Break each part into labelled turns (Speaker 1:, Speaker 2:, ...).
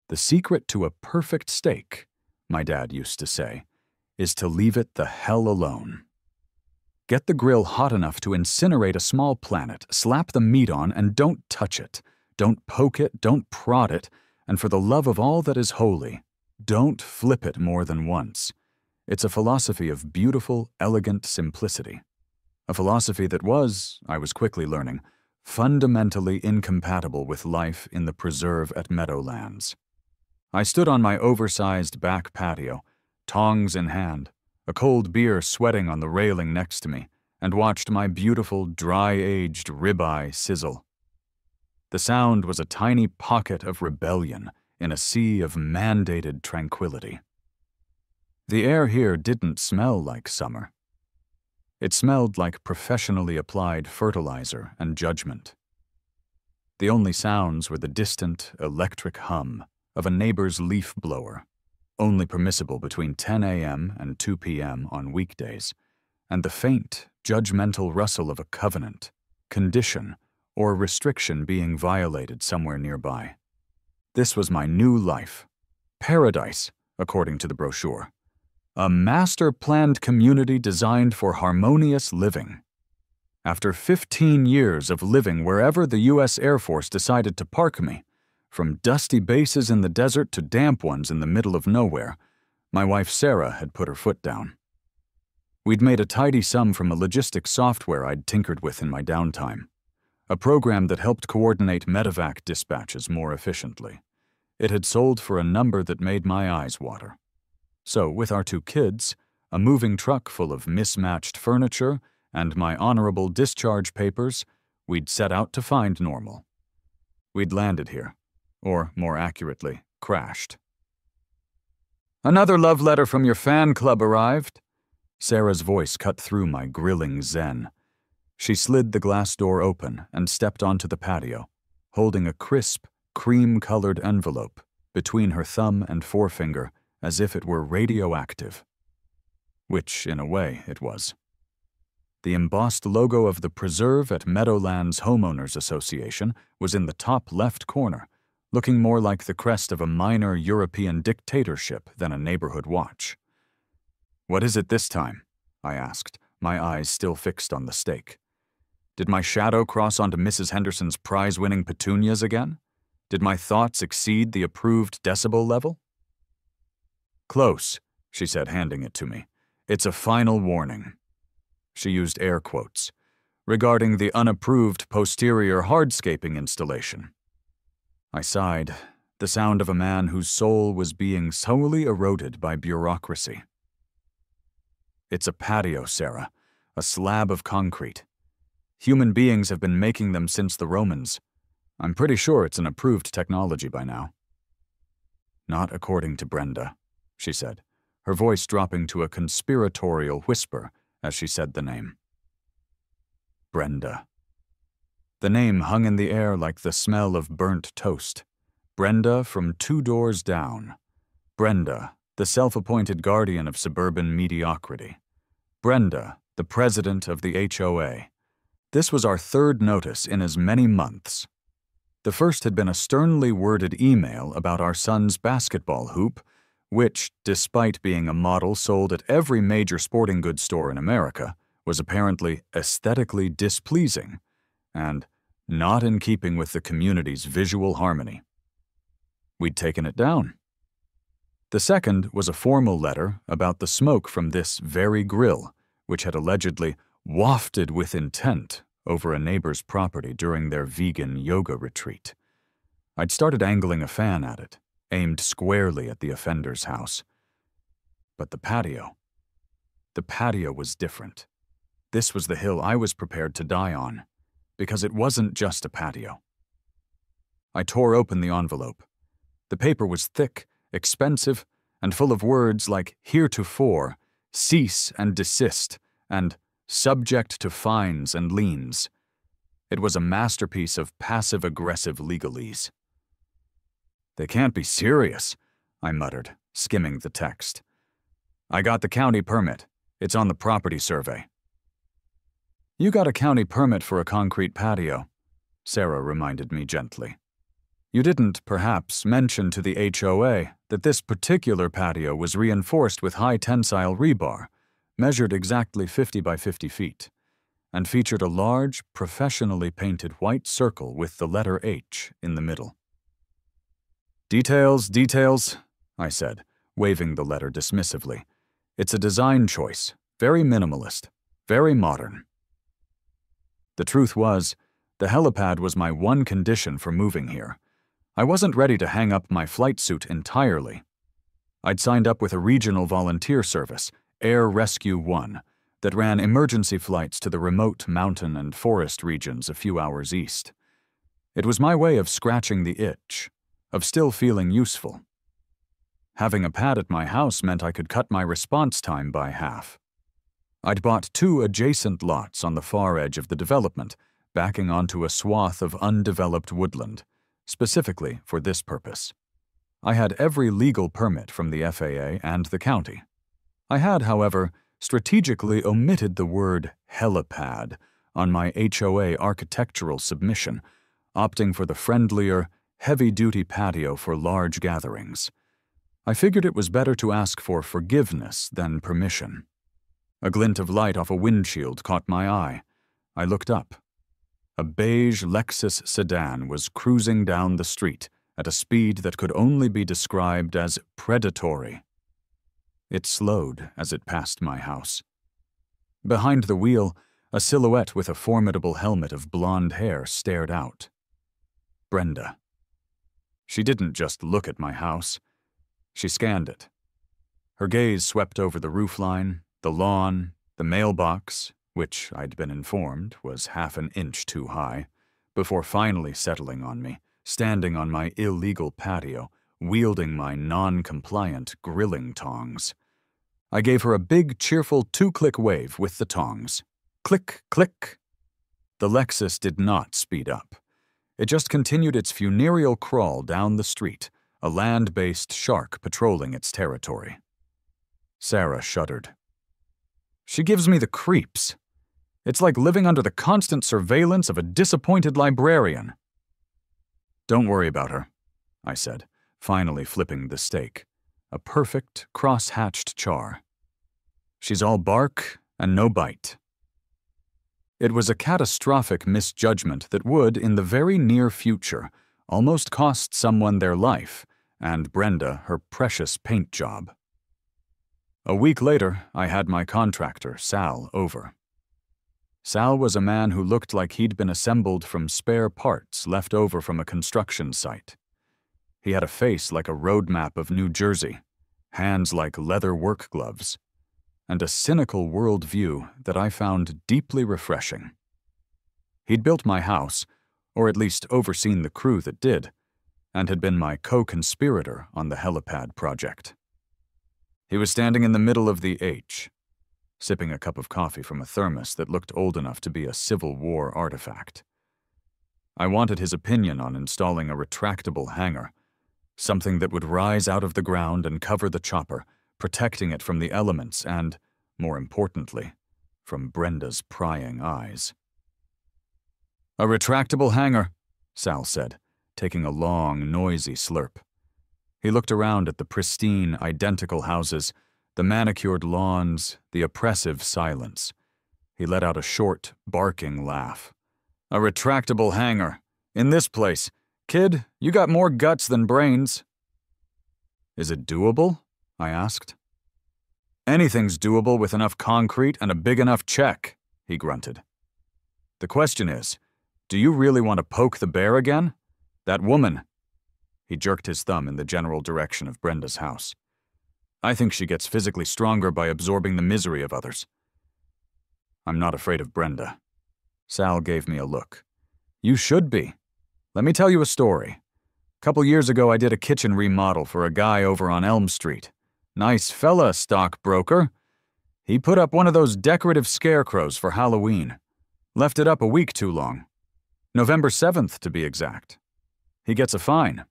Speaker 1: The secret to a perfect steak, my dad used to say, is to leave it the hell alone. Get the grill hot enough to incinerate a small planet, slap the meat on, and don't touch it. Don't poke it, don't prod it, and for the love of all that is holy, don't flip it more than once. It's a philosophy of beautiful, elegant simplicity. A philosophy that was, I was quickly learning, fundamentally incompatible with life in the preserve at Meadowlands. I stood on my oversized back patio, tongs in hand, a cold beer sweating on the railing next to me, and watched my beautiful, dry-aged ribeye sizzle. The sound was a tiny pocket of rebellion in a sea of mandated tranquility. The air here didn't smell like summer. It smelled like professionally applied fertilizer and judgment. The only sounds were the distant, electric hum of a neighbor's leaf blower, only permissible between 10 a.m. and 2 p.m. on weekdays, and the faint, judgmental rustle of a covenant, condition, or restriction being violated somewhere nearby. This was my new life. Paradise, according to the brochure. A master-planned community designed for harmonious living. After 15 years of living wherever the U.S. Air Force decided to park me, from dusty bases in the desert to damp ones in the middle of nowhere, my wife Sarah had put her foot down. We'd made a tidy sum from a logistics software I'd tinkered with in my downtime, a program that helped coordinate medevac dispatches more efficiently. It had sold for a number that made my eyes water. So, with our 2 kids, a moving truck full of mismatched furniture, and my honorable discharge papers, we'd set out to find normal. We'd landed here, or more accurately, crashed. "Another love letter from your fan club arrived." Sarah's voice cut through my grilling zen. She slid the glass door open and stepped onto the patio, holding a crisp, cream-colored envelope between her thumb and forefinger as if it were radioactive. Which, in a way, it was. The embossed logo of the Preserve at Meadowlands Homeowners Association was in the top left corner, looking more like the crest of a minor European dictatorship than a neighborhood watch. "What is it this time?" I asked, my eyes still fixed on the steak. Did my shadow cross onto Mrs. Henderson's prize-winning petunias again? Did my thoughts exceed the approved decibel level? "Close," she said, handing it to me. "It's a final warning." She used air quotes. "Regarding the unapproved posterior hardscaping installation." I sighed, the sound of a man whose soul was being slowly eroded by bureaucracy. "It's a patio, Sarah, a slab of concrete. Human beings have been making them since the Romans. I'm pretty sure it's an approved technology by now." "Not according to Brenda," she said, her voice dropping to a conspiratorial whisper as she said the name. Brenda. The name hung in the air like the smell of burnt toast. Brenda from 2 doors down. Brenda, the self-appointed guardian of suburban mediocrity. Brenda, the president of the HOA. This was our 3rd notice in as many months. The first had been a sternly worded email about our son's basketball hoop, which, despite being a model sold at every major sporting goods store in America, was apparently aesthetically displeasing and not in keeping with the community's visual harmony. We'd taken it down. The second was a formal letter about the smoke from this very grill, which had allegedly wafted with intent over a neighbor's property during their vegan yoga retreat. I'd started angling a fan at it, aimed squarely at the offender's house. But the patio was different. This was the hill I was prepared to die on, because it wasn't just a patio. I tore open the envelope. The paper was thick, expensive, and full of words like heretofore, cease and desist, and subject to fines and liens. It was a masterpiece of passive-aggressive legalese. "They can't be serious," I muttered, skimming the text. "I got the county permit. It's on the property survey." "You got a county permit for a concrete patio," Sarah reminded me gently. You didn't, perhaps, mention to the HOA that this particular patio was reinforced with high tensile rebar, measured exactly 50 by 50 feet, and featured a large, professionally painted white circle with the letter H in the middle. Details, details, I said, waving the letter dismissively. It's a design choice, very minimalist, very modern. The truth was, the helipad was my one condition for moving here. I wasn't ready to hang up my flight suit entirely. I'd signed up with a regional volunteer service, Air Rescue 1, that ran emergency flights to the remote mountain and forest regions a few hours east. It was my way of scratching the itch, of still feeling useful. Having a pad at my house meant I could cut my response time by half. I'd bought 2 adjacent lots on the far edge of the development, backing onto a swath of undeveloped woodland, specifically for this purpose. I had every legal permit from the FAA and the county. I had, however, strategically omitted the word helipad on my HOA architectural submission, opting for the friendlier, heavy-duty patio for large gatherings. I figured it was better to ask for forgiveness than permission. A glint of light off a windshield caught my eye. I looked up. A beige Lexus sedan was cruising down the street at a speed that could only be described as predatory. It slowed as it passed my house. Behind the wheel, a silhouette with a formidable helmet of blonde hair stared out. Brenda. She didn't just look at my house. She scanned it. Her gaze swept over the roofline, the lawn, the mailbox, which I'd been informed was half an inch too high, before finally settling on me, standing on my illegal patio, wielding my non-compliant grilling tongs. I gave her a big, cheerful 2-click wave with the tongs. Click, click. The Lexus did not speed up. It just continued its funereal crawl down the street, a land-based shark patrolling its territory. Sarah shuddered. She gives me the creeps. It's like living under the constant surveillance of a disappointed librarian. Don't worry about her, I said, finally flipping the steak. A perfect, cross-hatched char. She's all bark and no bite. It was a catastrophic misjudgment that would, in the very near future, almost cost someone their life, and Brenda her precious paint job. A week later, I had my contractor, Sal, over. Sal was a man who looked like he'd been assembled from spare parts left over from a construction site. He had a face like a road map of New Jersey, hands like leather work gloves, and a cynical worldview that I found deeply refreshing. He'd built my house, or at least overseen the crew that did, and had been my co-conspirator on the helipad project. He was standing in the middle of the H, sipping a cup of coffee from a thermos that looked old enough to be a Civil War artifact. I wanted his opinion on installing a retractable hangar, something that would rise out of the ground and cover the chopper, protecting it from the elements and, more importantly, from Brenda's prying eyes. A retractable hangar, Sal said, taking a long, noisy slurp. He looked around at the pristine, identical houses, the manicured lawns, the oppressive silence. He let out a short, barking laugh. A retractable hangar. In this place. Kid, you got more guts than brains. Is it doable? I asked. Anything's doable with enough concrete and a big enough check, he grunted. The question is, do you really want to poke the bear again? That woman. He jerked his thumb in the general direction of Brenda's house. I think she gets physically stronger by absorbing the misery of others. I'm not afraid of Brenda. Sal gave me a look. You should be. Let me tell you a story. A couple years ago, I did a kitchen remodel for a guy over on Elm Street. Nice fella, stockbroker. He put up one of those decorative scarecrows for Halloween. Left it up a week too long. November 7th, to be exact. He gets a fine.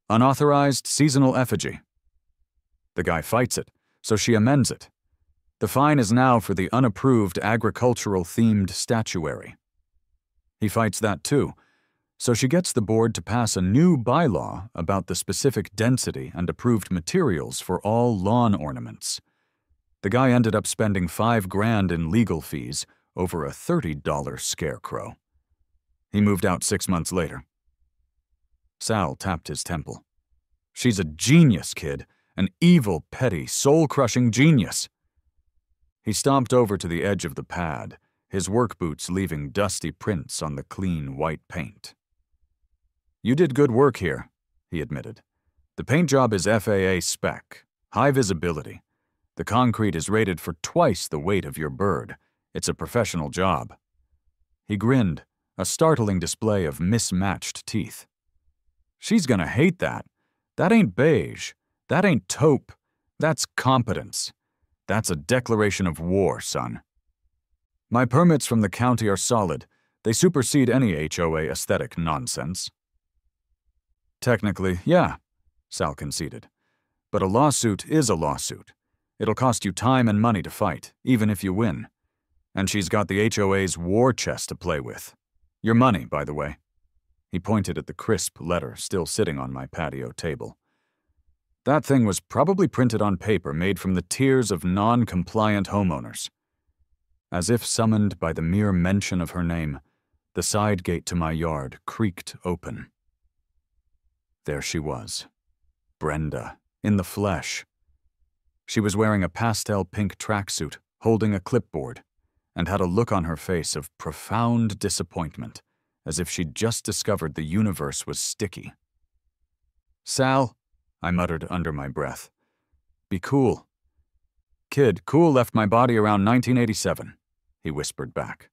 Speaker 1: Unauthorized seasonal effigy. The guy fights it, so she amends it. The fine is now for the unapproved agricultural-themed statuary. He fights that too, So she gets the board to pass a new bylaw about the specific density and approved materials for all lawn ornaments. The guy ended up spending $5,000 in legal fees over a $30 scarecrow. He moved out 6 months later. Sal tapped his temple. She's a genius, kid. An evil, petty, soul-crushing genius. He stomped over to the edge of the pad, his work boots leaving dusty prints on the clean white paint. You did good work here, he admitted. The paint job is FAA spec, high visibility. The concrete is rated for twice the weight of your bird. It's a professional job. He grinned, a startling display of mismatched teeth. She's gonna hate that. That ain't beige. That ain't taupe. That's competence. That's a declaration of war, son. My permits from the county are solid. They supersede any HOA aesthetic nonsense. Technically, yeah, Sal conceded. But a lawsuit is a lawsuit. It'll cost you time and money to fight, even if you win. And she's got the HOA's war chest to play with. Your money, by the way. He pointed at the crisp letter still sitting on my patio table. That thing was probably printed on paper made from the tears of non-compliant homeowners. As if summoned by the mere mention of her name, the side gate to my yard creaked open. There she was, Brenda, in the flesh. She was wearing a pastel pink tracksuit, holding a clipboard, and had a look on her face of profound disappointment, as if she'd just discovered the universe was sticky. Sal, I muttered under my breath. Be cool. Kid, cool left my body around 1987, he whispered back.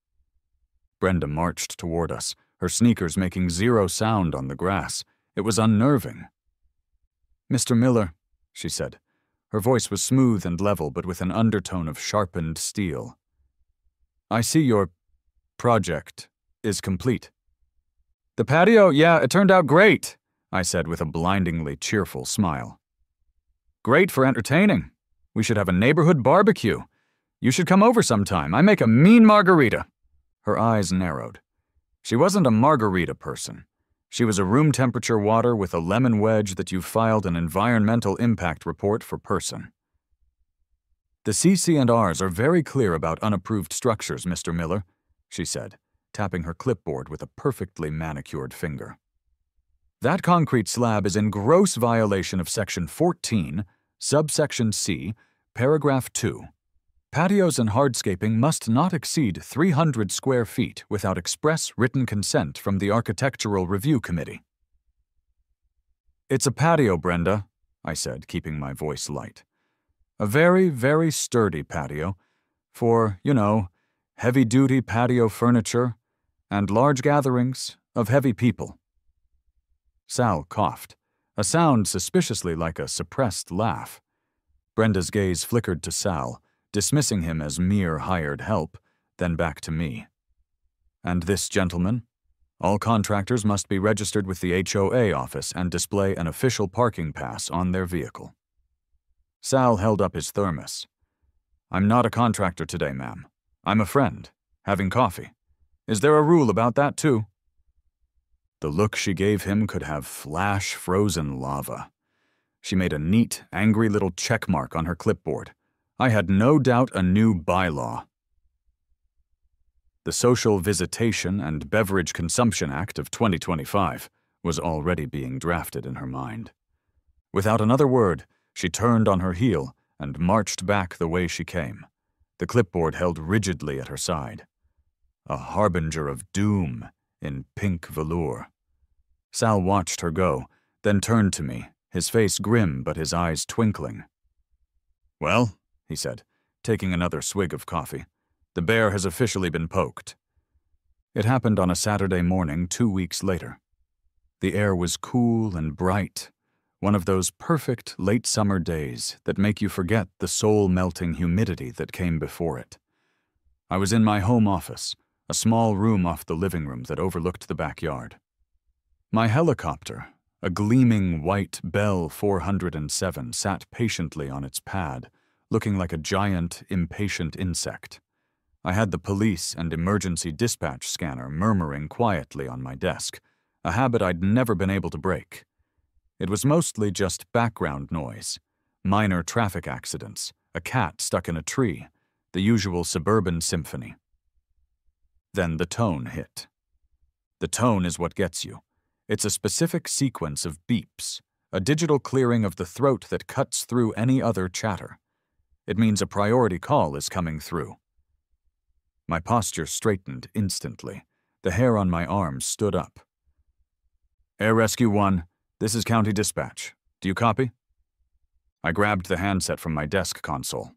Speaker 1: Brenda marched toward us, her sneakers making zero sound on the grass. It was unnerving. Mr. Miller, she said. Her voice was smooth and level, but with an undertone of sharpened steel. I see your project is complete. The patio, yeah, it turned out great, I said with a blindingly cheerful smile. Great for entertaining. We should have a neighborhood barbecue. You should come over sometime. I make a mean margarita. Her eyes narrowed. She wasn't a margarita person. She was a room temperature water with a lemon wedge that you've filed an environmental impact report for person. The CC&Rs are very clear about unapproved structures, Mr. Miller, she said, tapping her clipboard with a perfectly manicured finger. That concrete slab is in gross violation of Section 14, subsection C, paragraph 2. Patios and hardscaping must not exceed 300 square feet without express written consent from the Architectural Review Committee. It's a patio, Brenda, I said, keeping my voice light. A very, very sturdy patio for, heavy-duty patio furniture and large gatherings of heavy people. Sal coughed, a sound suspiciously like a suppressed laugh. Brenda's gaze flickered to Sal, dismissing him as mere hired help, then back to me. And this gentleman? All contractors must be registered with the HOA office and display an official parking pass on their vehicle. Sal held up his thermos. I'm not a contractor today, ma'am. I'm a friend, having coffee. Is there a rule about that, too? The look she gave him could have flash-frozen lava. She made a neat, angry little check mark on her clipboard. I had no doubt a new bylaw. The Social Visitation and Beverage Consumption Act of 2025 was already being drafted in her mind. Without another word, she turned on her heel and marched back the way she came, the clipboard held rigidly at her side. A harbinger of doom in pink velour. Sal watched her go, then turned to me, his face grim but his eyes twinkling. Well, he said, taking another swig of coffee, the bear has officially been poked. It happened on a Saturday morning 2 weeks later. The air was cool and bright, one of those perfect late summer days that make you forget the soul-melting humidity that came before it. I was in my home office, a small room off the living room that overlooked the backyard. My helicopter, a gleaming white Bell 407, sat patiently on its pad, looking like a giant, impatient insect. I had the police and emergency dispatch scanner murmuring quietly on my desk, a habit I'd never been able to break. It was mostly just background noise, minor traffic accidents, a cat stuck in a tree, the usual suburban symphony. Then the tone hit. The tone is what gets you. It's a specific sequence of beeps, a digital clearing of the throat that cuts through any other chatter. It means a priority call is coming through. My posture straightened instantly. The hair on my arms stood up. Air Rescue 1, this is County Dispatch. Do you copy? I grabbed the handset from my desk console.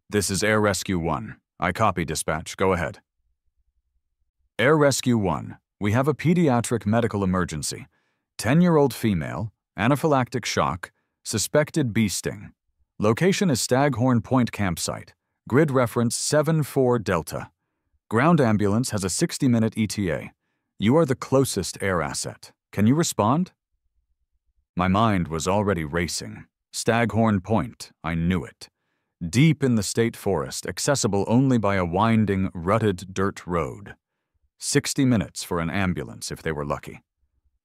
Speaker 1: This is Air Rescue 1. I copy, dispatch. Go ahead. Air Rescue 1, we have a pediatric medical emergency. 10-year-old female, anaphylactic shock, suspected bee sting. Location is Staghorn Point campsite. Grid reference 74 Delta. Ground ambulance has a 60-minute ETA. You are the closest air asset. Can you respond? My mind was already racing. Staghorn Point, I knew it. Deep in the state forest, accessible only by a winding, rutted dirt road. 60 minutes for an ambulance if they were lucky.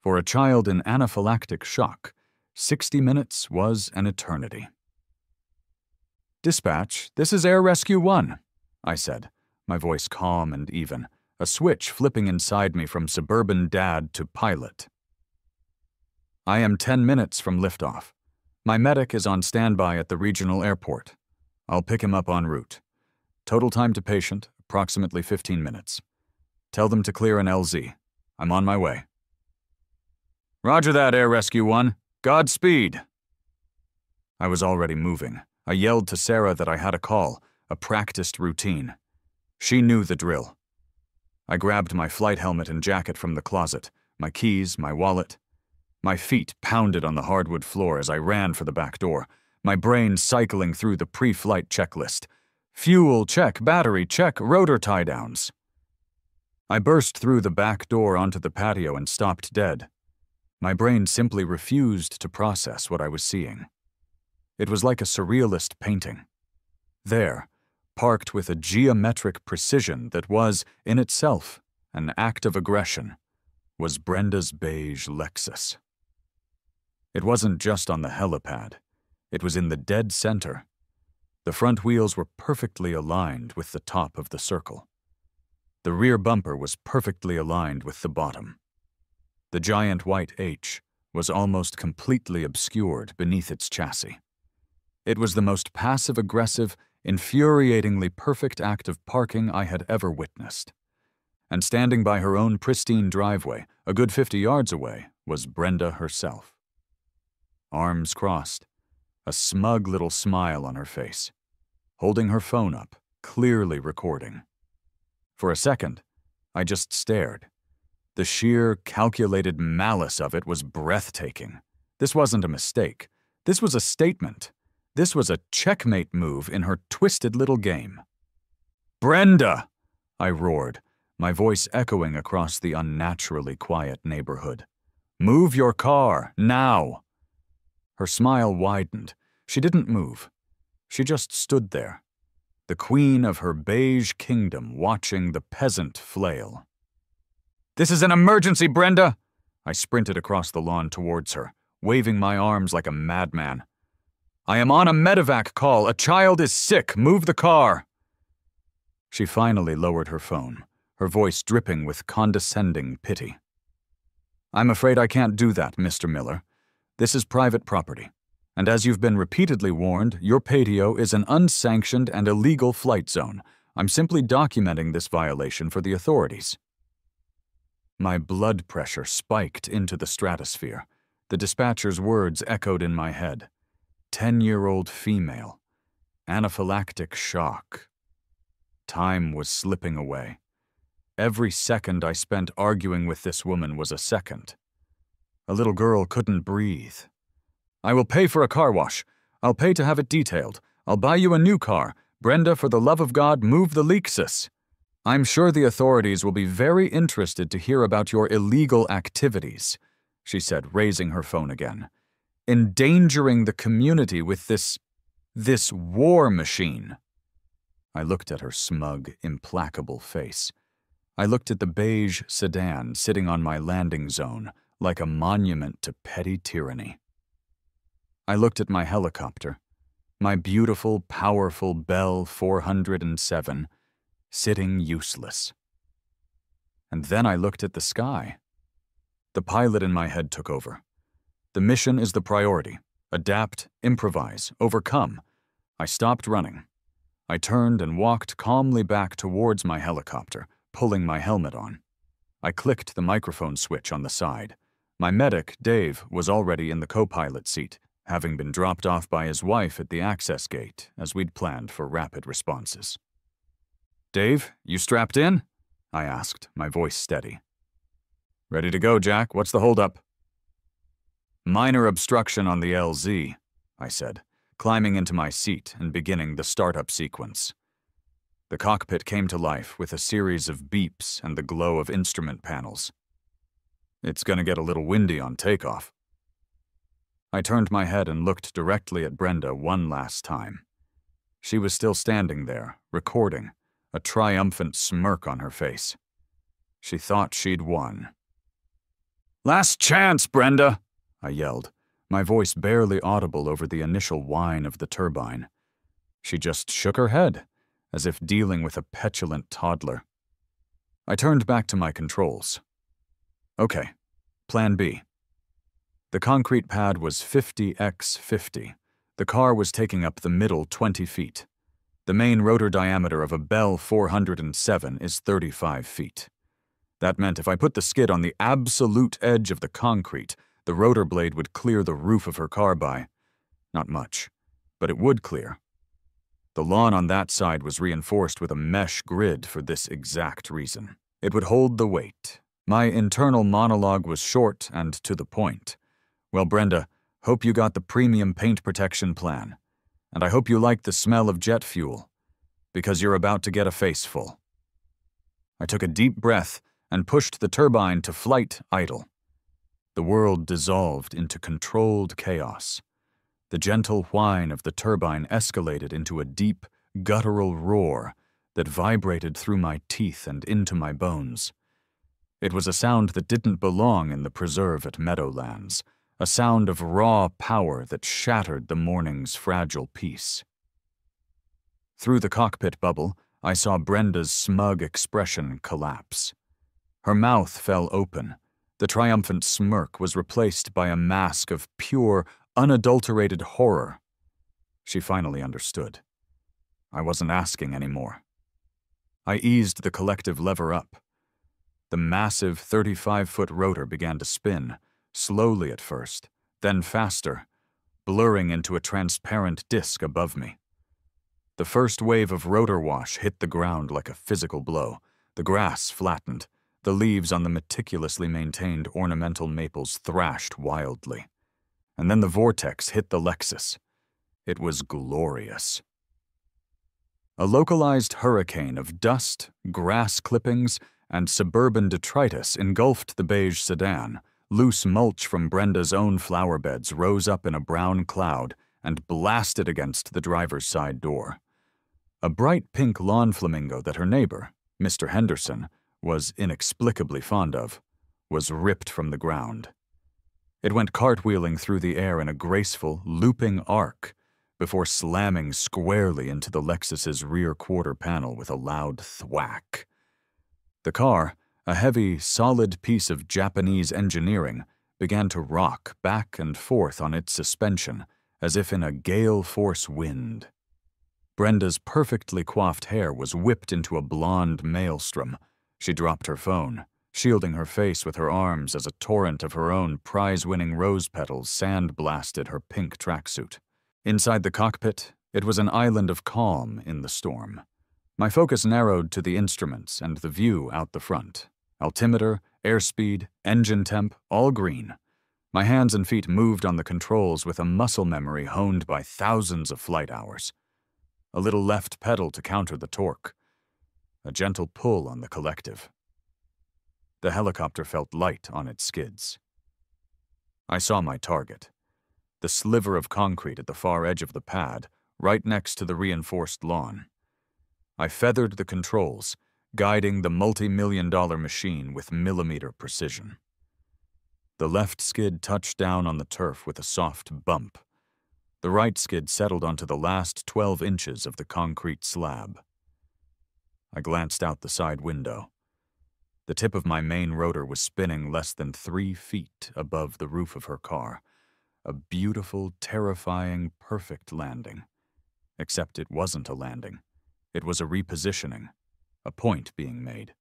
Speaker 1: For a child in anaphylactic shock, 60 minutes was an eternity. Dispatch, this is Air Rescue 1, I said, my voice calm and even, a switch flipping inside me from suburban dad to pilot. I am 10 minutes from liftoff. My medic is on standby at the regional airport. I'll pick him up en route. Total time to patient, approximately 15 minutes. Tell them to clear an LZ. I'm on my way. Roger that, Air Rescue 1. Godspeed. I was already moving. I yelled to Sarah that I had a call, a practiced routine. She knew the drill. I grabbed my flight helmet and jacket from the closet, my keys, my wallet. My feet pounded on the hardwood floor as I ran for the back door, my brain cycling through the pre-flight checklist. Fuel check, battery check, rotor tie-downs. I burst through the back door onto the patio and stopped dead. My brain simply refused to process what I was seeing. It was like a surrealist painting. There, parked with a geometric precision that was, in itself, an act of aggression, was Brenda's beige Lexus. It wasn't just on the helipad. It was in the dead center. The front wheels were perfectly aligned with the top of the circle. The rear bumper was perfectly aligned with the bottom. The giant white H was almost completely obscured beneath its chassis. It was the most passive-aggressive, infuriatingly perfect act of parking I had ever witnessed. And standing by her own pristine driveway, a good 50 yards away, was Brenda herself. Arms crossed, a smug little smile on her face, holding her phone up, clearly recording. For a second, I just stared. The sheer, calculated malice of it was breathtaking. This wasn't a mistake. This was a statement. This was a checkmate move in her twisted little game. "Brenda!" I roared, my voice echoing across the unnaturally quiet neighborhood. "Move your car, now!" Her smile widened. She didn't move. She just stood there, the queen of her beige kingdom watching the peasant flail. "This is an emergency, Brenda!" I sprinted across the lawn towards her, waving my arms like a madman. "I am on a medevac call. A child is sick. Move the car." She finally lowered her phone, her voice dripping with condescending pity. "I'm afraid I can't do that, Mr. Miller. This is private property, and as you've been repeatedly warned, your patio is an unsanctioned and illegal flight zone. I'm simply documenting this violation for the authorities." My blood pressure spiked into the stratosphere. The dispatcher's words echoed in my head. 10-year-old female. Anaphylactic shock. Time was slipping away. Every second I spent arguing with this woman was a second. A little girl couldn't breathe. "I will pay for a car wash. I'll pay to have it detailed. I'll buy you a new car. Brenda, for the love of God, move the Lexus. I'm sure the authorities will be very interested to hear about your illegal activities," she said, raising her phone again. "Endangering the community with this war machine." I looked at her smug, implacable face. I looked at the beige sedan sitting on my landing zone like a monument to petty tyranny. I looked at my helicopter, my beautiful, powerful Bell 407, sitting useless. And then I looked at the sky. The pilot in my head took over. The mission is the priority. Adapt, improvise, overcome. I stopped running. I turned and walked calmly back towards my helicopter, pulling my helmet on. I clicked the microphone switch on the side. My medic, Dave, was already in the co-pilot seat, having been dropped off by his wife at the access gate, as we'd planned for rapid responses. "Dave, you strapped in?" I asked, my voice steady. "Ready to go, Jack. What's the holdup?" "Minor obstruction on the LZ," I said, climbing into my seat and beginning the startup sequence. The cockpit came to life with a series of beeps and the glow of instrument panels. "It's gonna get a little windy on takeoff." I turned my head and looked directly at Brenda one last time. She was still standing there, recording, a triumphant smirk on her face. She thought she'd won. "Last chance, Brenda!" I yelled, my voice barely audible over the initial whine of the turbine. She just shook her head, as if dealing with a petulant toddler. I turned back to my controls. Okay, Plan B. The concrete pad was 50x50. The car was taking up the middle 20 feet. The main rotor diameter of a Bell 407 is 35 feet. That meant if I put the skid on the absolute edge of the concrete, the rotor blade would clear the roof of her car by not much, but it would clear. The lawn on that side was reinforced with a mesh grid for this exact reason. It would hold the weight. My internal monologue was short and to the point. "Well, Brenda, hope you got the premium paint protection plan. And I hope you like the smell of jet fuel, because you're about to get a face full." I took a deep breath and pushed the turbine to flight idle. The world dissolved into controlled chaos. The gentle whine of the turbine escalated into a deep, guttural roar that vibrated through my teeth and into my bones. It was a sound that didn't belong in the preserve at Meadowlands, a sound of raw power that shattered the morning's fragile peace. Through the cockpit bubble, I saw Brenda's smug expression collapse. Her mouth fell open. The triumphant smirk was replaced by a mask of pure, unadulterated horror. She finally understood. I wasn't asking anymore. I eased the collective lever up. The massive 35-foot rotor began to spin, slowly at first, then faster, blurring into a transparent disk above me. The first wave of rotor wash hit the ground like a physical blow. The grass flattened. The leaves on the meticulously maintained ornamental maples thrashed wildly. And then the vortex hit the Lexus. It was glorious. A localized hurricane of dust, grass clippings, and suburban detritus engulfed the beige sedan. Loose mulch from Brenda's own flower beds rose up in a brown cloud and blasted against the driver's side door. A bright pink lawn flamingo that her neighbor, Mr. Henderson, was inexplicably fond of, was ripped from the ground. It went cartwheeling through the air in a graceful, looping arc before slamming squarely into the Lexus's rear quarter panel with a loud thwack. The car, a heavy, solid piece of Japanese engineering, began to rock back and forth on its suspension as if in a gale-force wind. Brenda's perfectly coiffed hair was whipped into a blonde maelstrom. She dropped her phone, shielding her face with her arms as a torrent of her own prize-winning rose petals sandblasted her pink tracksuit. Inside the cockpit, it was an island of calm in the storm. My focus narrowed to the instruments and the view out the front. Altimeter, airspeed, engine temp, all green. My hands and feet moved on the controls with a muscle memory honed by thousands of flight hours. A little left pedal to counter the torque. A gentle pull on the collective. The helicopter felt light on its skids. I saw my target. The sliver of concrete at the far edge of the pad, right next to the reinforced lawn. I feathered the controls, guiding the multi-million-dollar machine with millimeter precision. The left skid touched down on the turf with a soft bump. The right skid settled onto the last 12 inches of the concrete slab. I glanced out the side window. The tip of my main rotor was spinning less than 3 feet above the roof of her car. A beautiful, terrifying, perfect landing. Except it wasn't a landing. It was a repositioning, a point being made.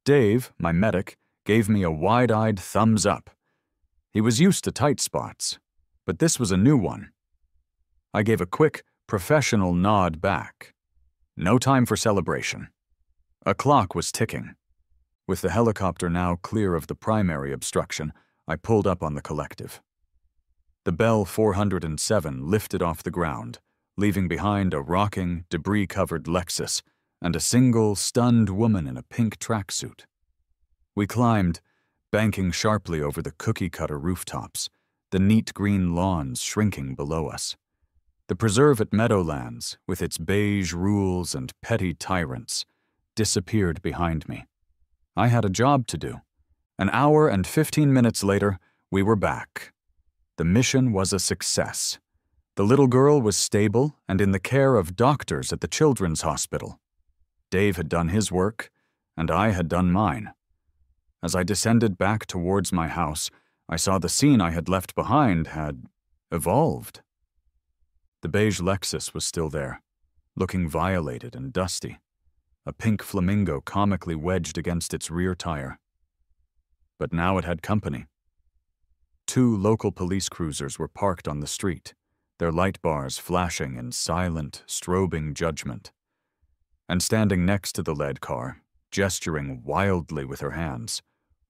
Speaker 1: Dave, my medic, gave me a wide-eyed thumbs up. He was used to tight spots, but this was a new one. I gave a quick, professional nod back. No time for celebration. A clock was ticking. With the helicopter now clear of the primary obstruction, I pulled up on the collective. The Bell 407 lifted off the ground, leaving behind a rocking, debris-covered Lexus and a single, stunned woman in a pink tracksuit. We climbed, banking sharply over the cookie-cutter rooftops, the neat green lawns shrinking below us. The preserve at Meadowlands, with its beige rules and petty tyrants, disappeared behind me. I had a job to do. An hour and 15 minutes later, we were back. The mission was a success. The little girl was stable and in the care of doctors at the Children's Hospital. Dave had done his work, and I had done mine. As I descended back towards my house, I saw the scene I had left behind had evolved. The beige Lexus was still there, looking violated and dusty, a pink flamingo comically wedged against its rear tire. But now it had company. 2 local police cruisers were parked on the street, their light bars flashing in silent, strobing judgment. And standing next to the lead car, gesturing wildly with her hands,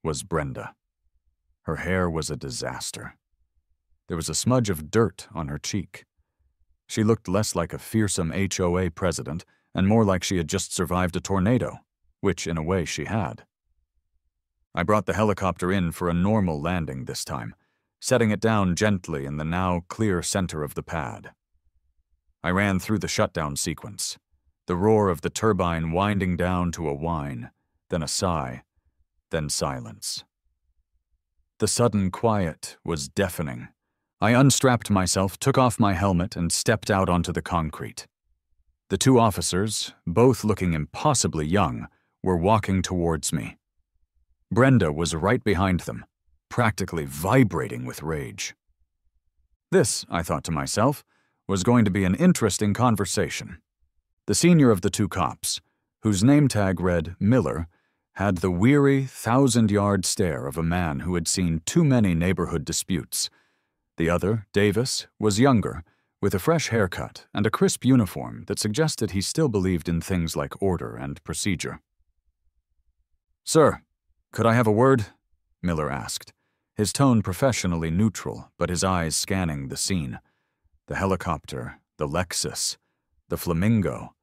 Speaker 1: was Brenda. Her hair was a disaster. There was a smudge of dirt on her cheek. She looked less like a fearsome HOA president and more like she had just survived a tornado, which in a way she had. I brought the helicopter in for a normal landing this time, setting it down gently in the now clear center of the pad. I ran through the shutdown sequence, the roar of the turbine winding down to a whine, then a sigh, then silence. The sudden quiet was deafening. I unstrapped myself, took off my helmet, and stepped out onto the concrete. The 2 officers, both looking impossibly young, were walking towards me. Brenda was right behind them, practically vibrating with rage. This, I thought to myself, was going to be an interesting conversation. The senior of the 2 cops, whose name tag read Miller, had the weary, 1,000-yard stare of a man who had seen too many neighborhood disputes. The other, Davis, was younger, with a fresh haircut and a crisp uniform that suggested he still believed in things like order and procedure. "Sir, could I have a word?" Miller asked, his tone professionally neutral, but his eyes scanning the scene. The helicopter, the Lexus, the flamingo,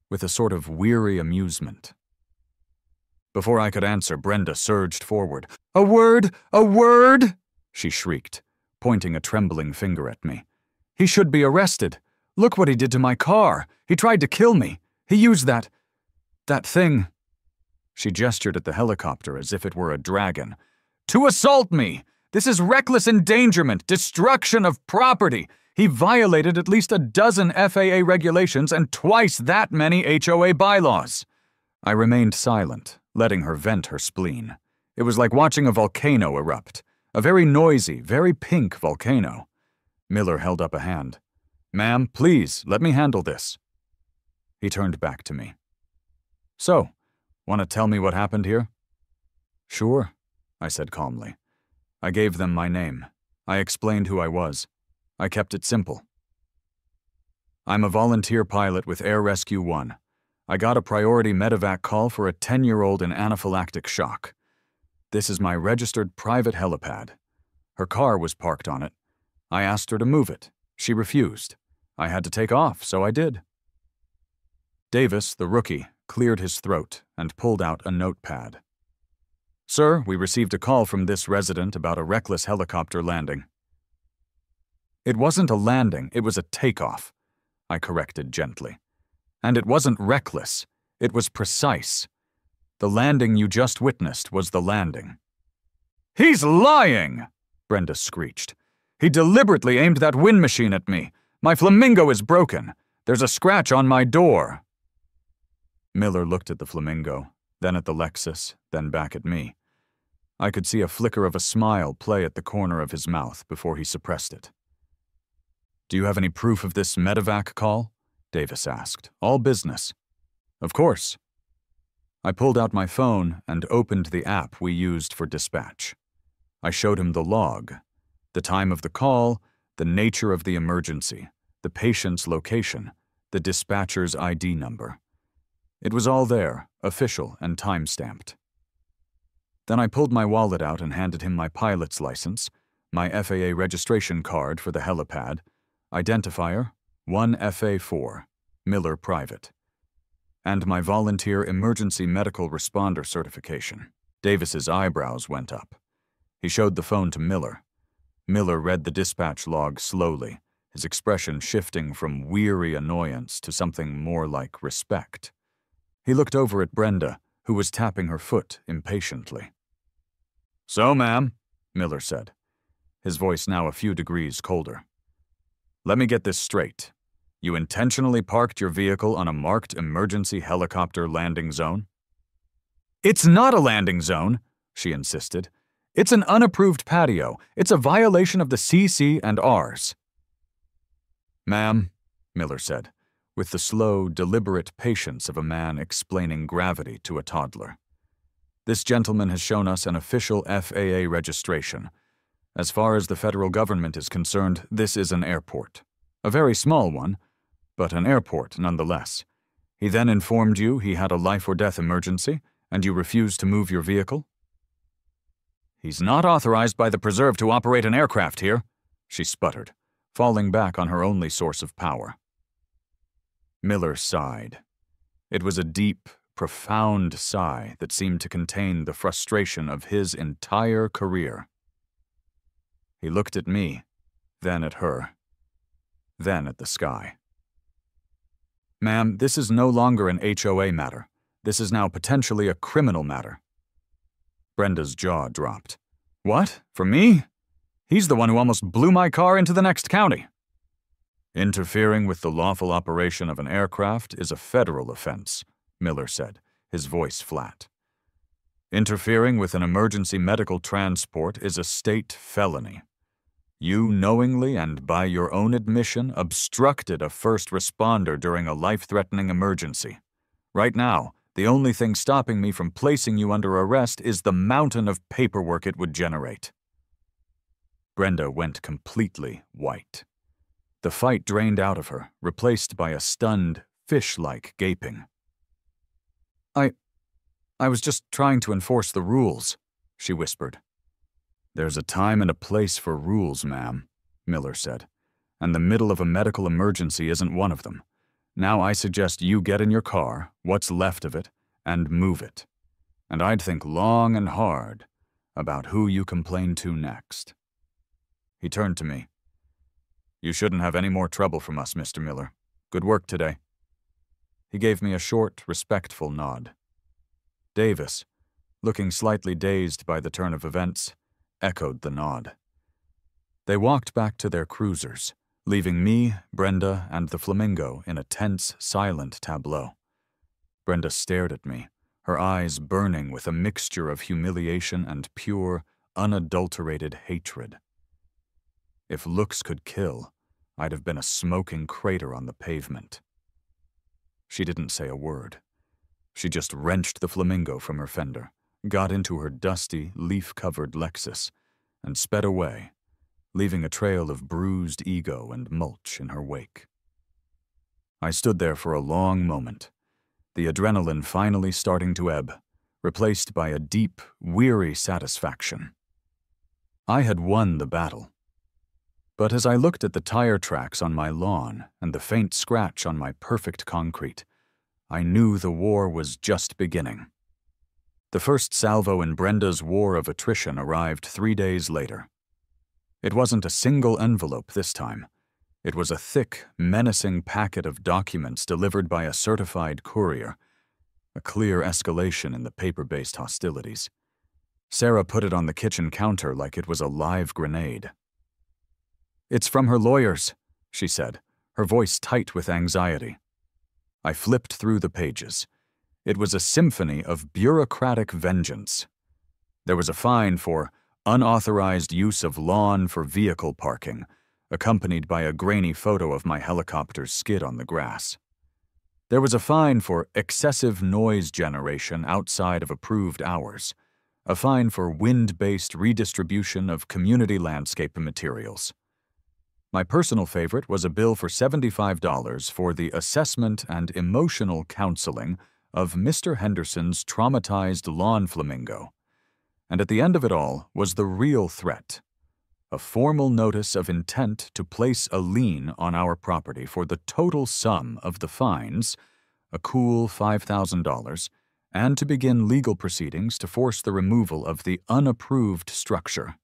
Speaker 1: with a sort of weary amusement. Before I could answer, Brenda surged forward. "A word! A word!" she shrieked, pointing a trembling finger at me. "He should be arrested. Look what he did to my car. He tried to kill me. He used that thing." She gestured at the helicopter as if it were a dragon. "To assault me! This is reckless endangerment, destruction of property. He violated at least a dozen FAA regulations and twice that many HOA bylaws." I remained silent, letting her vent her spleen. It was like watching a volcano erupt, a very noisy, very pink volcano. Miller held up a hand. "Ma'am, please, let me handle this." He turned back to me. "So, want to tell me what happened here?" "Sure," I said calmly. I gave them my name. I explained who I was. I kept it simple. "I'm a volunteer pilot with Air Rescue 1. I got a priority medevac call for a 10-year-old in anaphylactic shock. This is my registered private helipad. Her car was parked on it. I asked her to move it. She refused. I had to take off, so I did." Davis, the rookie, cleared his throat and pulled out a notepad. "Sir, we received a call from this resident about a reckless helicopter landing." "It wasn't a landing, it was a takeoff," I corrected gently. "And it wasn't reckless, it was precise. The landing you just witnessed was the landing." "He's lying!" Brenda screeched. "He deliberately aimed that wind machine at me. My flamingo is broken. There's a scratch on my door." Miller looked at the flamingo, then at the Lexus, then back at me. I could see a flicker of a smile play at the corner of his mouth before he suppressed it. "Do you have any proof of this medevac call?" Davis asked. "All business." "Of course." I pulled out my phone and opened the app we used for dispatch. I showed him the log, the time of the call, the nature of the emergency, the patient's location, the dispatcher's ID number. It was all there, official and time-stamped. Then I pulled my wallet out and handed him my pilot's license, my FAA registration card for the helipad, identifier 1FA4, Miller Private, and my volunteer emergency medical responder certification. Davis's eyebrows went up. He showed the phone to Miller. Miller read the dispatch log slowly, his expression shifting from weary annoyance to something more like respect. He looked over at Brenda, who was tapping her foot impatiently. "So, ma'am," Miller said, his voice now a few degrees colder. "Let me get this straight. You intentionally parked your vehicle on a marked emergency helicopter landing zone?" "It's not a landing zone," she insisted. "It's an unapproved patio. It's a violation of the CC and Rs." "Ma'am," Miller said, with the slow, deliberate patience of a man explaining gravity to a toddler. "This gentleman has shown us an official FAA registration. As far as the federal government is concerned, this is an airport. A very small one, but an airport nonetheless. He then informed you he had a life-or-death emergency, and you refused to move your vehicle?" "He's not authorized by the Preserve to operate an aircraft here," she sputtered, falling back on her only source of power. Miller sighed. It was a deep, profound sigh that seemed to contain the frustration of his entire career. He looked at me, then at her, then at the sky. "Ma'am, this is no longer an HOA matter. This is now potentially a criminal matter." Brenda's jaw dropped. "What? For me? He's the one who almost blew my car into the next county." "Interfering with the lawful operation of an aircraft is a federal offense," Miller said, his voice flat. "Interfering with an emergency medical transport is a state felony. You knowingly and by your own admission obstructed a first responder during a life-threatening emergency. Right now, the only thing stopping me from placing you under arrest is the mountain of paperwork it would generate." Brenda went completely white. The fight drained out of her, replaced by a stunned, fish-like gaping. I was just trying to enforce the rules," she whispered. "There's a time and a place for rules, ma'am," Miller said, "and the middle of a medical emergency isn't one of them. Now I suggest you get in your car, what's left of it, and move it. And I'd think long and hard about who you complain to next." He turned to me. "You shouldn't have any more trouble from us, Mr. Miller. Good work today." He gave me a short, respectful nod. Davis, looking slightly dazed by the turn of events, echoed the nod. They walked back to their cruisers, leaving me, Brenda, and the flamingo in a tense, silent tableau. Brenda stared at me, her eyes burning with a mixture of humiliation and pure, unadulterated hatred. If looks could kill, I'd have been a smoking crater on the pavement. She didn't say a word. She just wrenched the flamingo from her fender, got into her dusty, leaf-covered Lexus, and sped away, leaving a trail of bruised ego and mulch in her wake. I stood there for a long moment, the adrenaline finally starting to ebb, replaced by a deep, weary satisfaction. I had won the battle. But as I looked at the tire tracks on my lawn and the faint scratch on my perfect concrete, I knew the war was just beginning. The first salvo in Brenda's war of attrition arrived 3 days later. It wasn't a single envelope this time. It was a thick, menacing packet of documents delivered by a certified courier. a clear escalation in the paper-based hostilities. Sarah put it on the kitchen counter like it was a live grenade. "It's from her lawyers," she said, her voice tight with anxiety. I flipped through the pages. It was a symphony of bureaucratic vengeance. There was a fine for unauthorized use of lawn for vehicle parking, accompanied by a grainy photo of my helicopter's skid on the grass. There was a fine for excessive noise generation outside of approved hours, a fine for wind-based redistribution of community landscape materials. My personal favorite was a bill for $75 for the assessment and emotional counseling of Mr. Henderson's traumatized lawn flamingo. And at the end of it all was the real threat: a formal notice of intent to place a lien on our property for the total sum of the fines, a cool $5,000, and to begin legal proceedings to force the removal of the unapproved structure.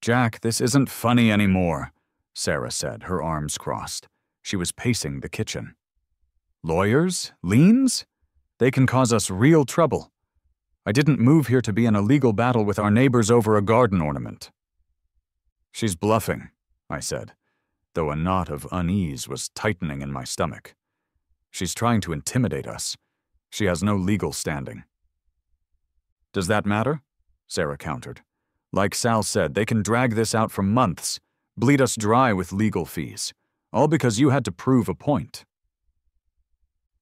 Speaker 1: "Jack, this isn't funny anymore," Sarah said, her arms crossed. She was pacing the kitchen. "Lawyers? Liens? They can cause us real trouble. I didn't move here to be in a legal battle with our neighbors over a garden ornament." "She's bluffing," I said, though a knot of unease was tightening in my stomach. "She's trying to intimidate us. She has no legal standing." "Does that matter?" Sarah countered. "Like Sal said, they can drag this out for months, bleed us dry with legal fees, all because you had to prove a point."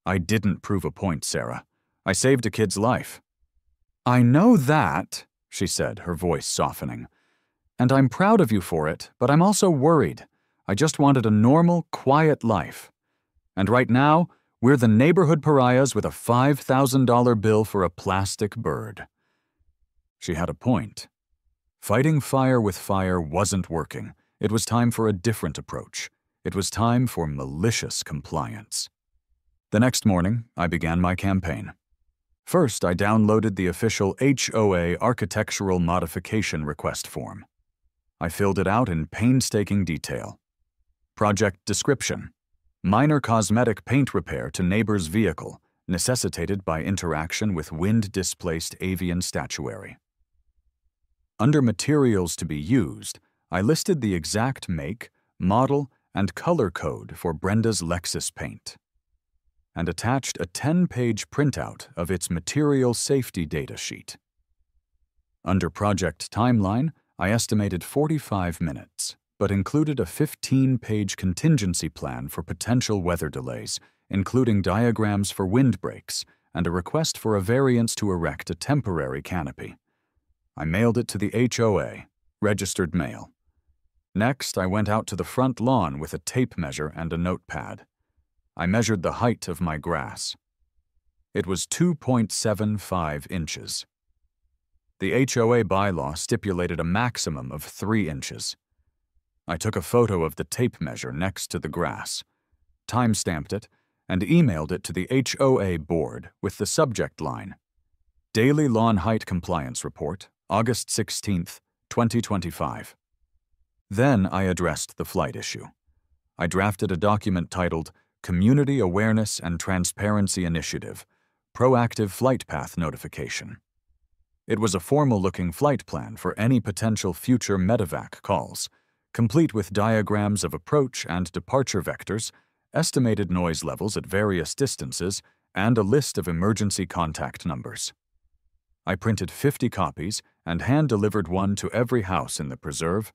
Speaker 1: "I didn't prove a point, Sarah. I saved a kid's life." "I know that," she said, her voice softening. "And I'm proud of you for it, but I'm also worried. I just wanted a normal, quiet life. And right now, we're the neighborhood pariahs with a $5,000 bill for a plastic bird." She had a point. Fighting fire with fire wasn't working. It was time for a different approach. It was time for malicious compliance. The next morning, I began my campaign. First, I downloaded the official HOA architectural modification request form. I filled it out in painstaking detail. Project description: minor cosmetic paint repair to neighbor's vehicle, necessitated by interaction with wind-displaced avian statuary. Under materials to be used, I listed the exact make, model, and color code for Brenda's Lexus paint, and attached a 10-page printout of its material safety data sheet. Under project timeline, I estimated 45 minutes, but included a 15-page contingency plan for potential weather delays, including diagrams for windbreaks and a request for a variance to erect a temporary canopy. I mailed it to the HOA, registered mail. Next, I went out to the front lawn with a tape measure and a notepad. I measured the height of my grass. It was 2.75 inches. The HOA bylaw stipulated a maximum of 3 inches. I took a photo of the tape measure next to the grass, time-stamped it, and emailed it to the HOA board with the subject line: Daily Lawn Height Compliance Report, August 16, 2025. Then I addressed the flight issue. I drafted a document titled Community Awareness and Transparency Initiative, Proactive Flight Path Notification. It was a formal-looking flight plan for any potential future medevac calls, complete with diagrams of approach and departure vectors, estimated noise levels at various distances, and a list of emergency contact numbers. I printed 50 copies and hand-delivered one to every house in the preserve,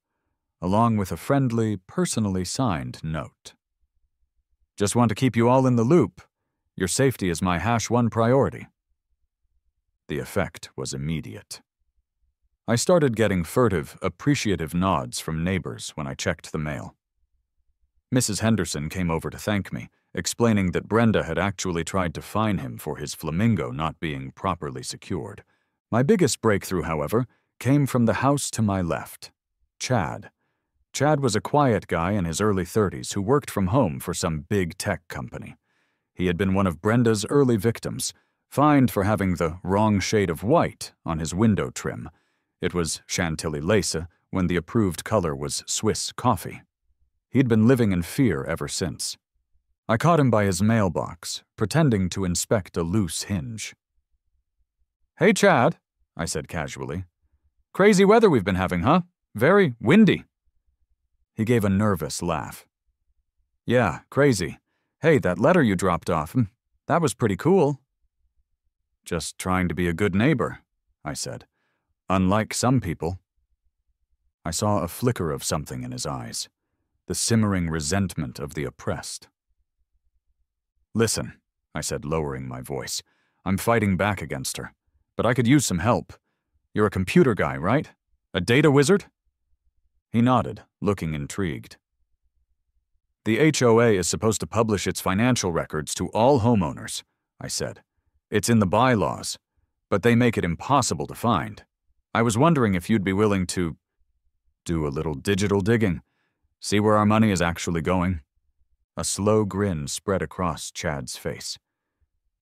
Speaker 1: along with a friendly, personally signed note. "Just want to keep you all in the loop. Your safety is my #1 priority." The effect was immediate. I started getting furtive, appreciative nods from neighbors when I checked the mail. Mrs. Henderson came over to thank me, explaining that Brenda had actually tried to fine him for his flamingo not being properly secured. My biggest breakthrough, however, came from the house to my left. Chad. Chad was a quiet guy in his early 30s who worked from home for some big tech company. He had been one of Brenda's early victims, fined for having the wrong shade of white on his window trim. It was Chantilly lace when the approved color was Swiss coffee. He'd been living in fear ever since. I caught him by his mailbox, pretending to inspect a loose hinge. "Hey, Chad," I said casually. "Crazy weather we've been having, huh? Very windy." He gave a nervous laugh. "Yeah, crazy. Hey, that letter you dropped off, that was pretty cool." "Just trying to be a good neighbor," I said. "Unlike some people." I saw a flicker of something in his eyes, the simmering resentment of the oppressed. "Listen," I said, lowering my voice. "I'm fighting back against her, but I could use some help. You're a computer guy, right? A data wizard?" He nodded, looking intrigued. "The HOA is supposed to publish its financial records to all homeowners," I said. "It's in the bylaws, but they make it impossible to find. I was wondering if you'd be willing to do a little digital digging, see where our money is actually going." A slow grin spread across Chad's face.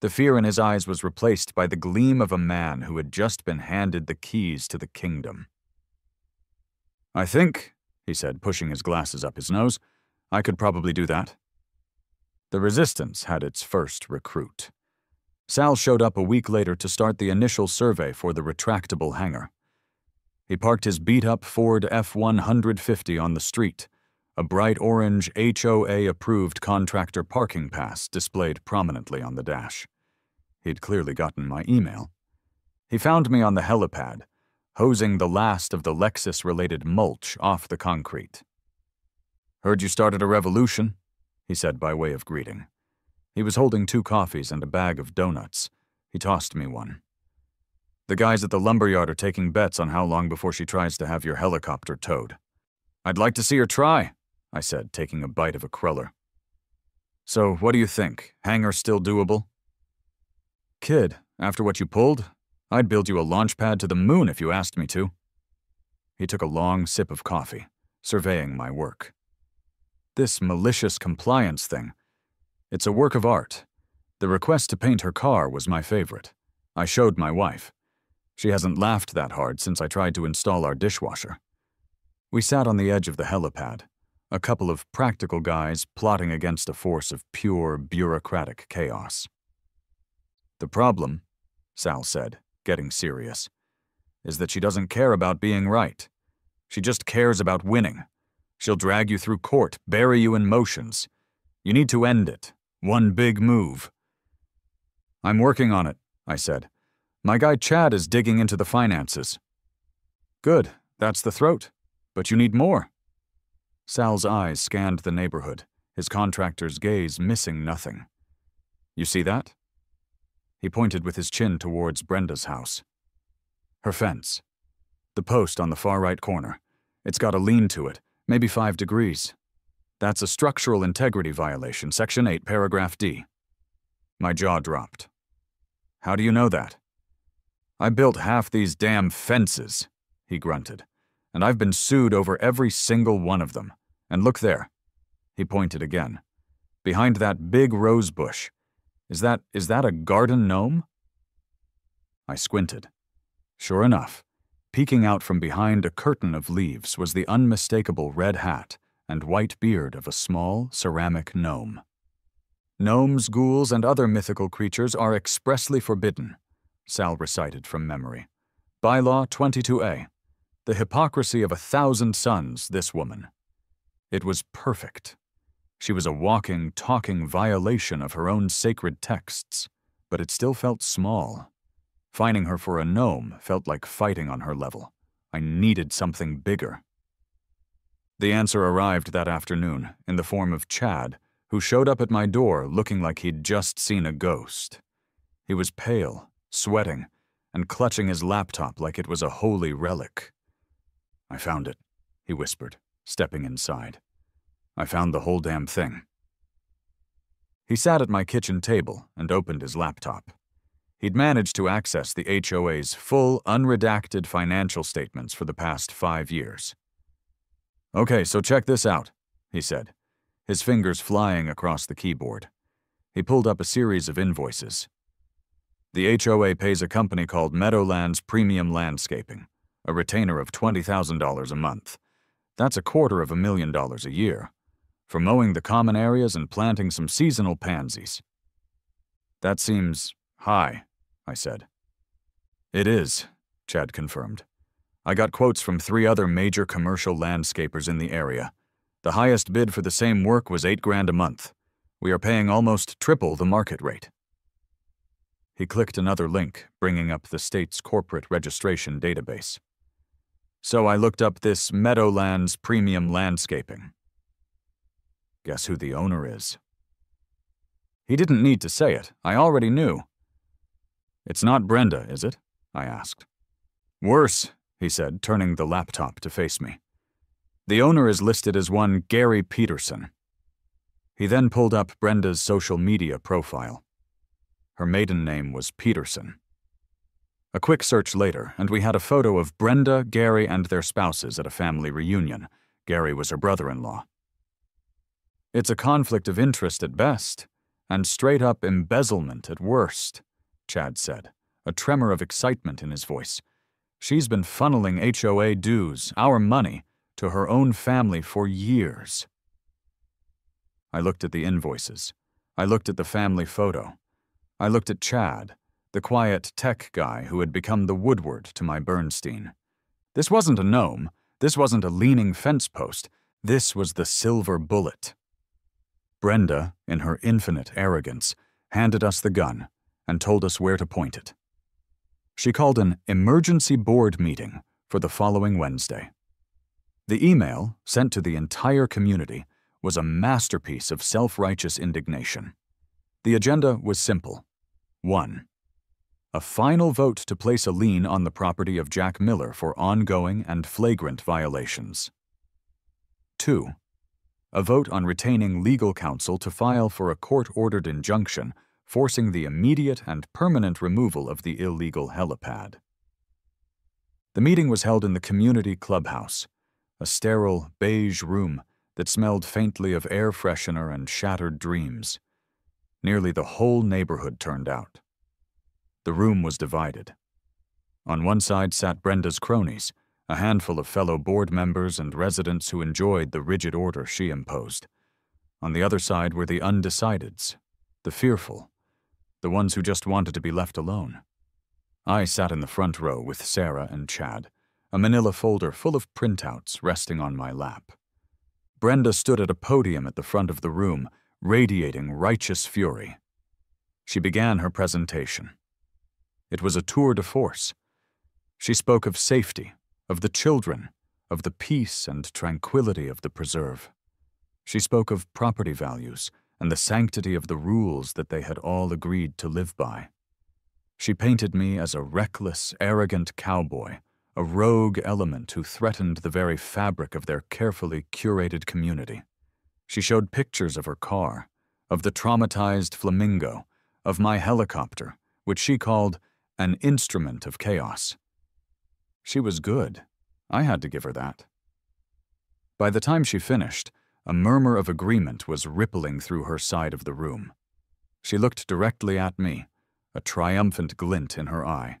Speaker 1: The fear in his eyes was replaced by the gleam of a man who had just been handed the keys to the kingdom. "I think," he said, pushing his glasses up his nose, "I could probably do that." The resistance had its first recruit. Sal showed up a week later to start the initial survey for the retractable hangar. He parked his beat-up Ford F-150 on the street, a bright orange HOA-approved contractor parking pass displayed prominently on the dash. He'd clearly gotten my email. He found me on the helipad, hosing the last of the Lexus-related mulch off the concrete. "Heard you started a revolution," he said by way of greeting. He was holding 2 coffees and a bag of donuts. He tossed me one. "The guys at the lumberyard are taking bets on how long before she tries to have your helicopter towed." "I'd like to see her try," I said, taking a bite of a cruller. "So, what do you think? Hangar still doable?" "Kid, after what you pulled, I'd build you a launch pad to the moon if you asked me to." He took a long sip of coffee, surveying my work. "This malicious compliance thing, it's a work of art. The request to paint her car was my favorite. I showed my wife. She hasn't laughed that hard since I tried to install our dishwasher." We sat on the edge of the helipad, a couple of practical guys plotting against a force of pure bureaucratic chaos. "The problem," Sal said, getting serious, "is that she doesn't care about being right. She just cares about winning. She'll drag you through court, bury you in motions. You need to end it. One big move." "I'm working on it," I said. "My guy Chad is digging into the finances." "Good, that's the throat. But you need more." Sal's eyes scanned the neighborhood, his contractor's gaze missing nothing. "You see that?" He pointed with his chin towards Brenda's house. "Her fence. The post on the far right corner. It's got a lean to it, maybe 5 degrees. That's a structural integrity violation, Section 8, Paragraph D." My jaw dropped. "How do you know that?" "I built half these damn fences," he grunted, "and I've been sued over every single one of them. And look there." He pointed again. "Behind that big rose bush. Is that a garden gnome?" I squinted. Sure enough, peeking out from behind a curtain of leaves was the unmistakable red hat and white beard of a small ceramic gnome. "Gnomes, ghouls, and other mythical creatures are expressly forbidden," Sal recited from memory. "Bylaw 22A. The hypocrisy of 1,000 suns, this woman." It was perfect. She was a walking, talking violation of her own sacred texts, but it still felt small. Finding her for a gnome felt like fighting on her level. I needed something bigger. The answer arrived that afternoon in the form of Chad, who showed up at my door looking like he'd just seen a ghost. He was pale, sweating, and clutching his laptop like it was a holy relic. "I found it," he whispered, stepping inside. "I found the whole damn thing." He sat at my kitchen table and opened his laptop. He'd managed to access the HOA's full, unredacted financial statements for the past 5 years. "Okay, so check this out," he said, his fingers flying across the keyboard. He pulled up a series of invoices. "The HOA pays a company called Meadowlands Premium Landscaping, a retainer of $20,000 a month. That's $250,000 a year. For mowing the common areas and planting some seasonal pansies." "That seems high," I said. "It is," Chad confirmed. "I got quotes from 3 other major commercial landscapers in the area. The highest bid for the same work was $8,000 a month. We are paying almost triple the market rate." He clicked another link, bringing up the state's corporate registration database. "So I looked up this Meadowlands Premium Landscaping. Guess who the owner is?" He didn't need to say it. I already knew. "It's not Brenda, is it?" I asked. "Worse," he said, turning the laptop to face me. "The owner is listed as one Gary Peterson." He then pulled up Brenda's social media profile. Her maiden name was Peterson. A quick search later, and we had a photo of Brenda, Gary, and their spouses at a family reunion. Gary was her brother-in-law. "It's a conflict of interest at best, and straight-up embezzlement at worst," Chad said, a tremor of excitement in his voice. "She's been funneling HOA dues, our money, to her own family for years." I looked at the invoices. I looked at the family photo. I looked at Chad, the quiet tech guy who had become the Woodward to my Bernstein. This wasn't a gnome. This wasn't a leaning fence post. This was the silver bullet. Brenda, in her infinite arrogance, handed us the gun and told us where to point it. She called an emergency board meeting for the following Wednesday. The email, sent to the entire community, was a masterpiece of self-righteous indignation. The agenda was simple. 1. A final vote to place a lien on the property of Jack Miller for ongoing and flagrant violations. 2. A vote on retaining legal counsel to file for a court-ordered injunction forcing the immediate and permanent removal of the illegal helipad. The meeting was held in the community clubhouse, a sterile, beige room that smelled faintly of air freshener and shattered dreams. Nearly the whole neighborhood turned out. The room was divided. On one side sat Brenda's cronies, a handful of fellow board members and residents who enjoyed the rigid order she imposed. On the other side were the undecideds, the fearful, the ones who just wanted to be left alone. I sat in the front row with Sarah and Chad, a manila folder full of printouts resting on my lap. Brenda stood at a podium at the front of the room, radiating righteous fury. She began her presentation. It was a tour de force. She spoke of safety, of the children, of the peace and tranquility of the preserve. She spoke of property values and the sanctity of the rules that they had all agreed to live by. She painted me as a reckless, arrogant cowboy, a rogue element who threatened the very fabric of their carefully curated community. She showed pictures of her car, of the traumatized flamingo, of my helicopter, which she called an instrument of chaos. She was good. I had to give her that. By the time she finished, a murmur of agreement was rippling through her side of the room. She looked directly at me, a triumphant glint in her eye.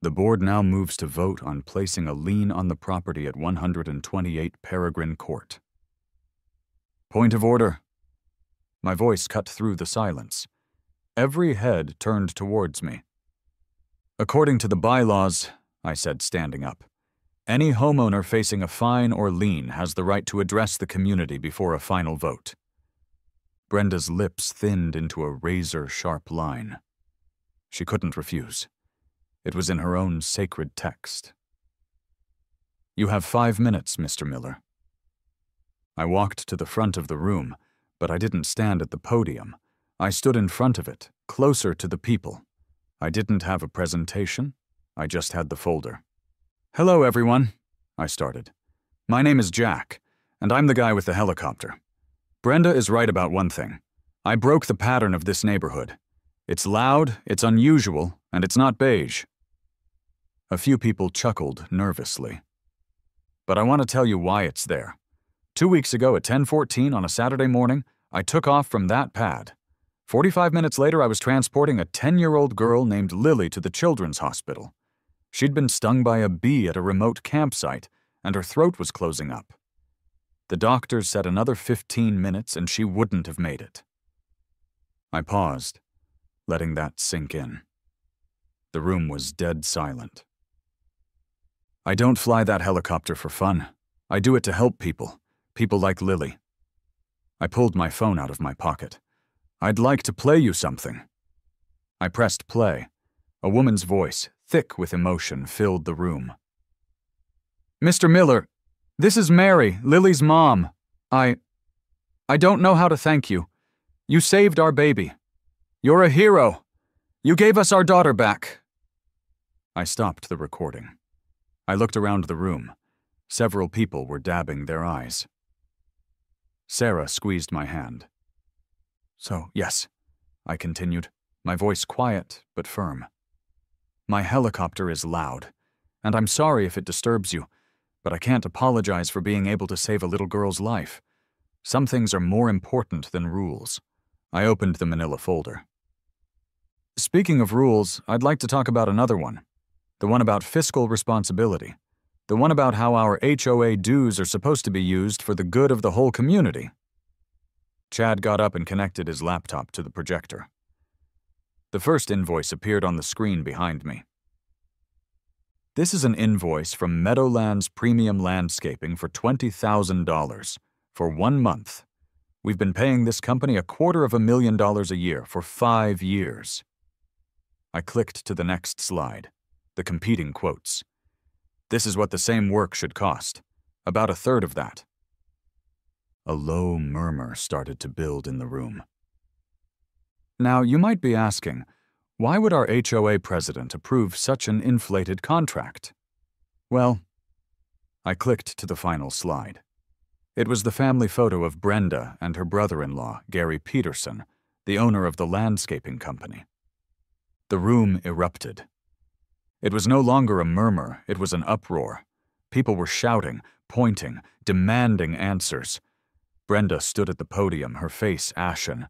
Speaker 1: "The board now moves to vote on placing a lien on the property at 128 Peregrine Court." "Point of order." My voice cut through the silence. Every head turned towards me. "According to the bylaws," I said, standing up, "any homeowner facing a fine or lien has the right to address the community before a final vote." Brenda's lips thinned into a razor-sharp line. She couldn't refuse. It was in her own sacred text. "You have 5 minutes, Mr. Miller." I walked to the front of the room, but I didn't stand at the podium. I stood in front of it, closer to the people. I didn't have a presentation. I just had the folder. "Hello, everyone," I started. "My name is Jack, and I'm the guy with the helicopter. Brenda is right about one thing. I broke the pattern of this neighborhood. It's loud, it's unusual, and it's not beige." A few people chuckled nervously. "But I want to tell you why it's there. 2 weeks ago at 10:14 on a Saturday morning, I took off from that pad. 45 minutes later, I was transporting a 10-year-old girl named Lily to the Children's Hospital. She'd been stung by a bee at a remote campsite, and her throat was closing up. The doctors said another 15 minutes and she wouldn't have made it. I paused, letting that sink in. The room was dead silent. I don't fly that helicopter for fun. I do it to help people like Lily. I pulled my phone out of my pocket. I'd like to play you something. I pressed play. A woman's voice, thick with emotion, filled the room. Mr. Miller, this is Mary, Lily's mom. I don't know how to thank you. You saved our baby. You're a hero. You gave us our daughter back. I stopped the recording. I looked around the room. Several people were dabbing their eyes. Sarah squeezed my hand. So, yes, I continued, my voice quiet but firm. My helicopter is loud, and I'm sorry if it disturbs you, but I can't apologize for being able to save a little girl's life. Some things are more important than rules. I opened the manila folder. Speaking of rules, I'd like to talk about another one. The one about fiscal responsibility. The one about how our HOA dues are supposed to be used for the good of the whole community. Chad got up and connected his laptop to the projector. The first invoice appeared on the screen behind me. This is an invoice from Meadowlands Premium Landscaping for $20,000 for 1 month. We've been paying this company $250,000 a year for 5 years. I clicked to the next slide, the competing quotes. This is what the same work should cost, about a third of that. A low murmur started to build in the room. Now, you might be asking, why would our HOA president approve such an inflated contract? Well, I clicked to the final slide. It was the family photo of Brenda and her brother-in-law, Gary Peterson, the owner of the landscaping company. The room erupted. It was no longer a murmur, it was an uproar. People were shouting, pointing, demanding answers. Brenda stood at the podium, her face ashen.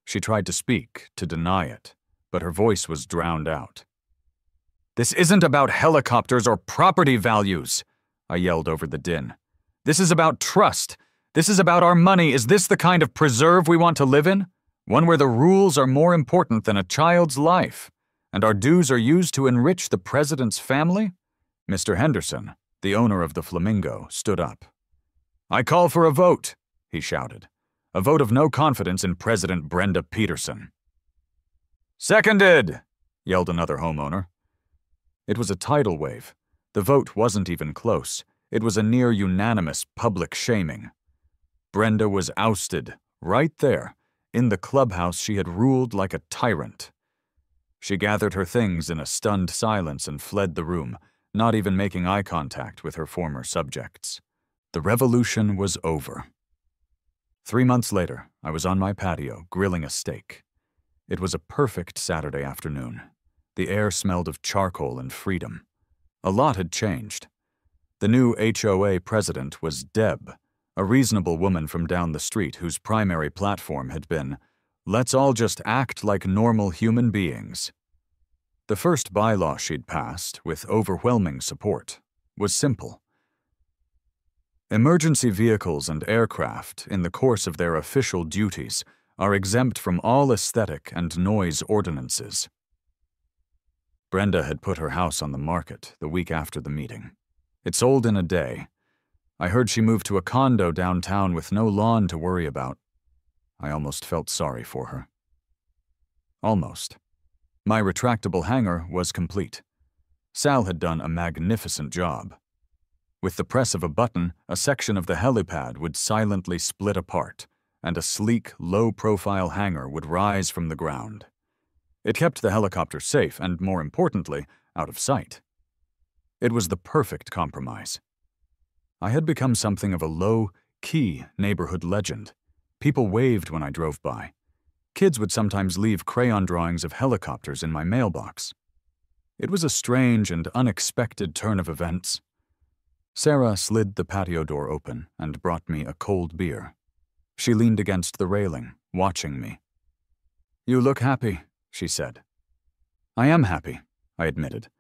Speaker 1: She tried to speak, to deny it, but her voice was drowned out. "This isn't about helicopters or property values," I yelled over the din. "This is about trust. This is about our money. Is this the kind of preserve we want to live in? One where the rules are more important than a child's life, and our dues are used to enrich the president's family?" Mr. Henderson, the owner of the Flamingo, stood up. "I call for a vote," he shouted. "A vote of no confidence in President Brenda Peterson." "Seconded!" yelled another homeowner. It was a tidal wave. The vote wasn't even close. It was a near unanimous public shaming. Brenda was ousted, right there, in the clubhouse she had ruled like a tyrant. She gathered her things in a stunned silence and fled the room, not even making eye contact with her former subjects. The revolution was over. 3 months later, I was on my patio, grilling a steak. It was a perfect Saturday afternoon. The air smelled of charcoal and freedom. A lot had changed. The new HOA president was Deb, a reasonable woman from down the street whose primary platform had been, "Let's all just act like normal human beings." The first bylaw she'd passed, with overwhelming support, was simple. Emergency vehicles and aircraft, in the course of their official duties, are exempt from all aesthetic and noise ordinances. Brenda had put her house on the market the week after the meeting. It sold in a day. I heard she moved to a condo downtown with no lawn to worry about. I almost felt sorry for her. Almost. My retractable hangar was complete. Sal had done a magnificent job. With the press of a button, a section of the helipad would silently split apart, and a sleek, low-profile hangar would rise from the ground. It kept the helicopter safe and, more importantly, out of sight. It was the perfect compromise. I had become something of a low-key neighborhood legend. People waved when I drove by. Kids would sometimes leave crayon drawings of helicopters in my mailbox. It was a strange and unexpected turn of events. Sarah slid the patio door open and brought me a cold beer. She leaned against the railing, watching me. "You look happy," she said. "I am happy," I admitted.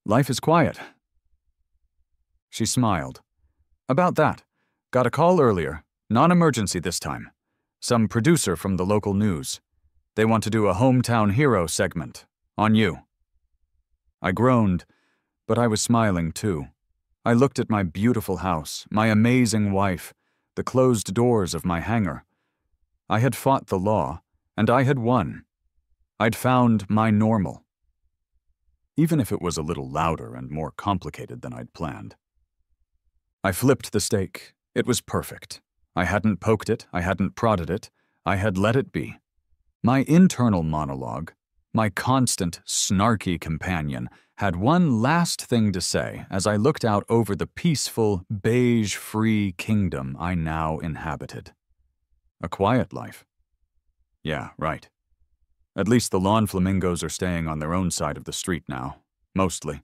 Speaker 1: "Life is quiet." She smiled. "About that, Got a call earlier. Non-emergency this time. Some producer from the local news. They want to do a hometown hero segment. On you. I groaned, but I was smiling too. I looked at my beautiful house, my amazing wife, the closed doors of my hangar. I had fought the law, and I had won. I'd found my normal. Even if it was a little louder and more complicated than I'd planned. I flipped the steak. It was perfect. I hadn't poked it, I hadn't prodded it, I had let it be. My internal monologue, my constant, snarky companion, had one last thing to say as I looked out over the peaceful, beige-free kingdom I now inhabited. A quiet life. Yeah, right. At least the lawn flamingos are staying on their own side of the street now, mostly.